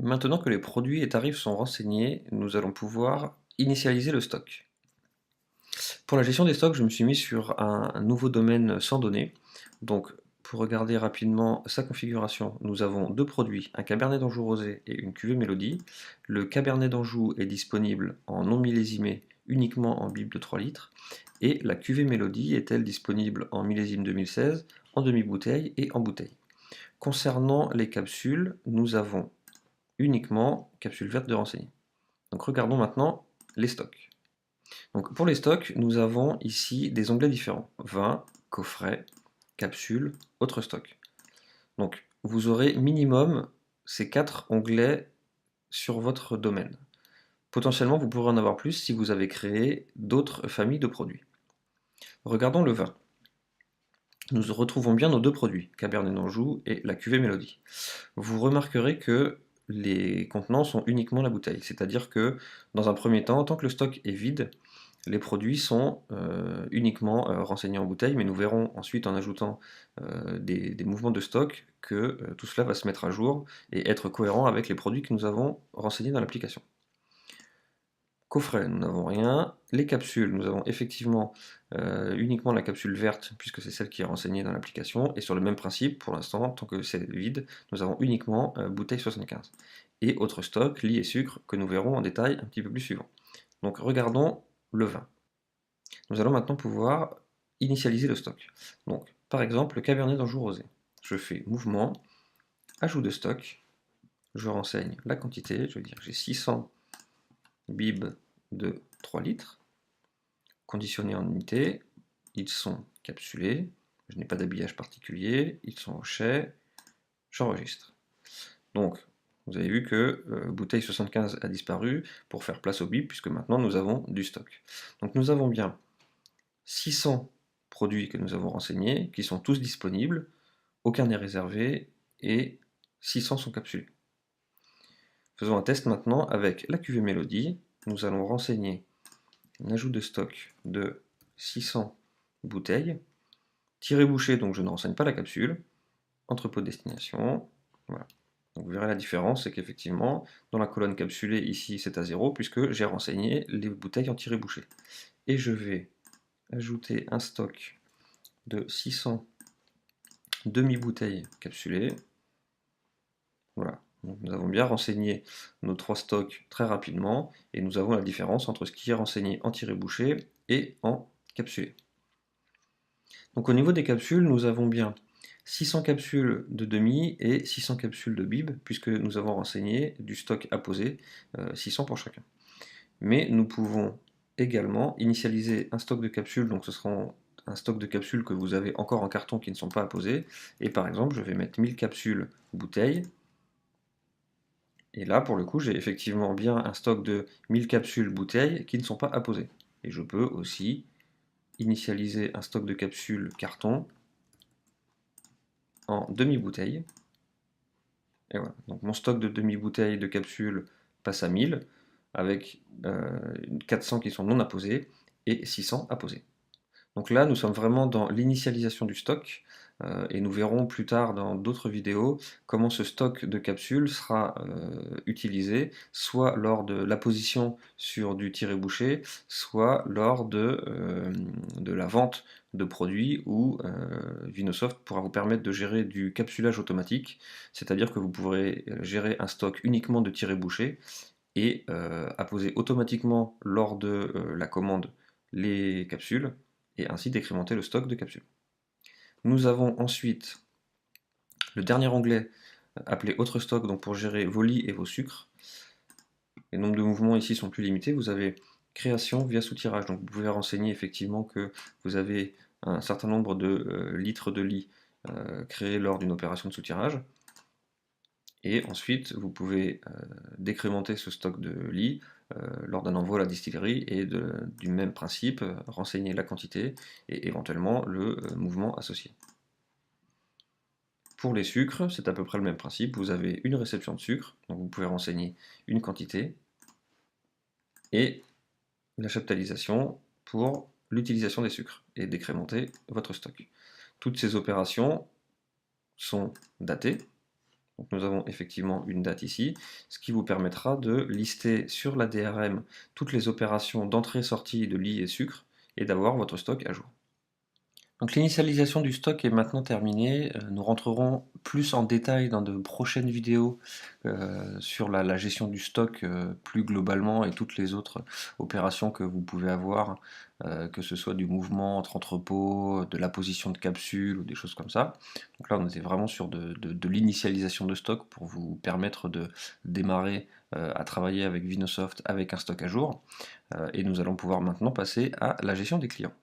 Maintenant que les produits et tarifs sont renseignés, nous allons pouvoir initialiser le stock. Pour la gestion des stocks, je me suis mis sur un nouveau domaine sans données. Donc, pour regarder rapidement sa configuration, nous avons deux produits, un Cabernet d'Anjou rosé et une cuvée Mélodie. Le Cabernet d'Anjou est disponible en non millésimé uniquement en bib de 3 litres et la cuvée Mélodie est elle disponible en millésime 2016, en demi-bouteille et en bouteille. Concernant les capsules, nous avons uniquement capsules vertes de renseigner. Donc regardons maintenant les stocks. Donc pour les stocks, nous avons ici des onglets différents. Vin, coffret, capsules, autres stocks. Donc vous aurez minimum ces 4 onglets sur votre domaine. Potentiellement, vous pourrez en avoir plus si vous avez créé d'autres familles de produits. Regardons le vin. Nous retrouvons bien nos deux produits, Cabernet d'Anjou et la cuvée Mélodie. Vous remarquerez que les contenants sont uniquement la bouteille, c'est-à-dire que dans un premier temps, tant que le stock est vide, les produits sont uniquement renseignés en bouteille, mais nous verrons ensuite en ajoutant des mouvements de stock que tout cela va se mettre à jour et être cohérent avec les produits que nous avons renseignés dans l'application. Coffret, nous n'avons rien. Les capsules, nous avons effectivement uniquement la capsule verte, puisque c'est celle qui est renseignée dans l'application. Et sur le même principe, pour l'instant, tant que c'est vide, nous avons uniquement bouteille 75. Et autres stocks, lits et sucre, que nous verrons en détail un petit peu plus suivant. Donc regardons le vin. Nous allons maintenant pouvoir initialiser le stock. Donc, par exemple, le Cabernet d'Anjou rosé. Je fais mouvement, ajout de stock, je renseigne la quantité, je vais dire que j'ai 600 bibs de 3 litres, conditionnés en unités, ils sont capsulés, je n'ai pas d'habillage particulier, ils sont au chai, j'enregistre. Donc, vous avez vu que bouteille 75 a disparu pour faire place au bib, puisque maintenant nous avons du stock. Donc nous avons bien 600 produits que nous avons renseignés, qui sont tous disponibles, aucun n'est réservé, et 600 sont capsulés. Faisons un test maintenant avec la cuvée Mélodie. Nous allons renseigner un ajout de stock de 600 bouteilles, tiré bouché, donc je ne renseigne pas la capsule, entrepôt de destination, voilà. Donc vous verrez la différence, c'est qu'effectivement, dans la colonne capsulée, ici c'est à 0, puisque j'ai renseigné les bouteilles en tiré bouché. Et je vais ajouter un stock de 600 demi-bouteilles capsulées. Voilà. Donc nous avons bien renseigné nos trois stocks très rapidement et nous avons la différence entre ce qui est renseigné en tiré bouché et en capsulé. Donc au niveau des capsules, nous avons bien 600 capsules de demi et 600 capsules de bib puisque nous avons renseigné du stock à poser, 600 pour chacun. Mais nous pouvons également initialiser un stock de capsules, donc ce sera un stock de capsules que vous avez encore en carton qui ne sont pas à poser. Et par exemple, je vais mettre 1000 capsules bouteilles. Et là, pour le coup, j'ai effectivement bien un stock de 1000 capsules bouteilles qui ne sont pas à poser. Et je peux aussi initialiser un stock de capsules carton en demi-bouteille. Et voilà. Donc mon stock de demi-bouteilles de capsules passe à 1000 avec 400 qui sont non apposés et 600 apposés. Donc là, nous sommes vraiment dans l'initialisation du stock et nous verrons plus tard dans d'autres vidéos comment ce stock de capsules sera utilisé, soit lors de l'apposition sur du tiré-bouché, soit lors de la vente de produits où Vinosoft pourra vous permettre de gérer du capsulage automatique, c'est-à-dire que vous pourrez gérer un stock uniquement de tiré-bouché et apposer automatiquement lors de la commande les capsules et ainsi décrémenter le stock de capsules. Nous avons ensuite le dernier onglet appelé Autre stock, donc pour gérer vos lits et vos sucres. Les nombres de mouvements ici sont plus limités. Vous avez création via soutirage, donc vous pouvez renseigner effectivement que vous avez un certain nombre de litres de lit créés lors d'une opération de soutirage. Et ensuite, vous pouvez décrémenter ce stock de lit lors d'un envoi à la distillerie et du même principe, renseigner la quantité et éventuellement le mouvement associé. Pour les sucres, c'est à peu près le même principe. Vous avez une réception de sucre, donc vous pouvez renseigner une quantité et la chaptalisation pour l'utilisation des sucres et décrémenter votre stock. Toutes ces opérations sont datées. Donc nous avons effectivement une date ici, ce qui vous permettra de lister sur la DRM toutes les opérations d'entrée-sortie de lait et sucre et d'avoir votre stock à jour. Donc l'initialisation du stock est maintenant terminée. Nous rentrerons plus en détail dans de prochaines vidéos sur la gestion du stock plus globalement et toutes les autres opérations que vous pouvez avoir, que ce soit du mouvement entre entrepôts, de la position de capsule ou des choses comme ça. Donc là on était vraiment sur de l'initialisation de stock pour vous permettre de démarrer à travailler avec Vinosoft avec un stock à jour. Et nous allons pouvoir maintenant passer à la gestion des clients.